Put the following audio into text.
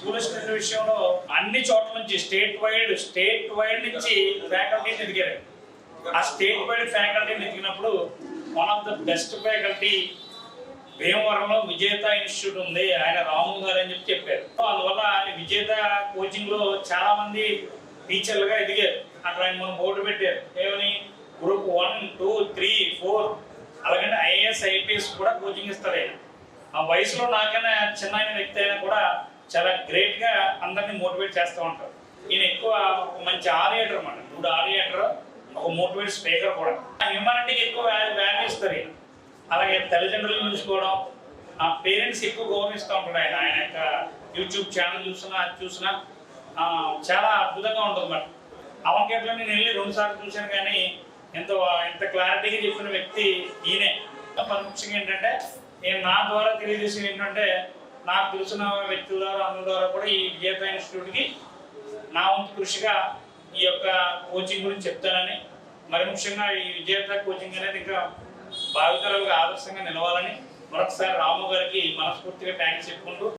School assistant విషయంలో అన్ని చోట్ల నుంచి స్టేట్ వైడ్ నుంచి ఫ్యాకల్టీని ఎదిగారు. ఆ స్టేట్ వైడ్ ఫ్యాకల్టీని ఎదిగినప్పుడు one of the best faculty భీమవరంలో విజేత ఇన్స్టిట్యూట్ ఉంది, ఆయన రాము గారు అని చెప్పారు. అందువల్ల విజేత కోచింగ్ లో చాలా మంది టీచర్లుగా ఎదిగారు. అక్కడ ఆయన మనం బోర్డు పెట్టారు, ఏమని గ్రూప్ 1, 2, 3, 4 అలాగే ఐఏఎస్ ఐపీఎస్ కూడా కోచింగ్ ఇస్తారు. ఆయన ఆ వయసులో నాకైనా చిన్న వ్యక్తి అయినా కూడా చాలా గ్రేట్ గా అందరినీ మోటివేట్ చేస్తూ ఉంటారు. ఈయన ఎక్కువ ఒక మంచి ఆరియేటర్ అన్నమాట, గుడ్ ఆరియేటర్, ఒక మోటివేట్ స్పీకర్ కూడా. హ్యూమానిటీకి ఎక్కువ వాల్యూ ఇస్తారు ఈయన. అలాగే తల్లిదండ్రులను చూసుకోవడం, ఆ పేరెంట్స్ ఎక్కువ గౌరవిస్తూ ఉంటాడు ఆయన. ఆయన యొక్క యూట్యూబ్ ఛానల్ చూసినా చాలా అద్భుతంగా ఉంటుంది అన్నమాట. అవన్కేట్లో నేను వెళ్ళి 2 సార్లు చూశాను, కానీ ఎంత క్లారిటీగా చెప్పిన వ్యక్తి ఈయనే. ముఖ్యంగా ఏంటంటే నేను నా ద్వారా తెలియజేసేది ఏంటంటే, నాకు తెలిసిన వ్యక్తుల ద్వారా అందరి ద్వారా కూడా ఈ విజేత ఇన్స్టిట్యూట్కి నా వంతు కృషిగా ఈ యొక్క కోచింగ్ గురించి చెప్తానని, మరి ముఖ్యంగా ఈ విజేత కోచింగ్ అనేది ఇంకా భావితరాలకు ఆదర్శంగా నిలవాలని మరొకసారి రాము గారికి మనస్ఫూర్తిగా థ్యాంక్స్ చెప్పుకుంటూ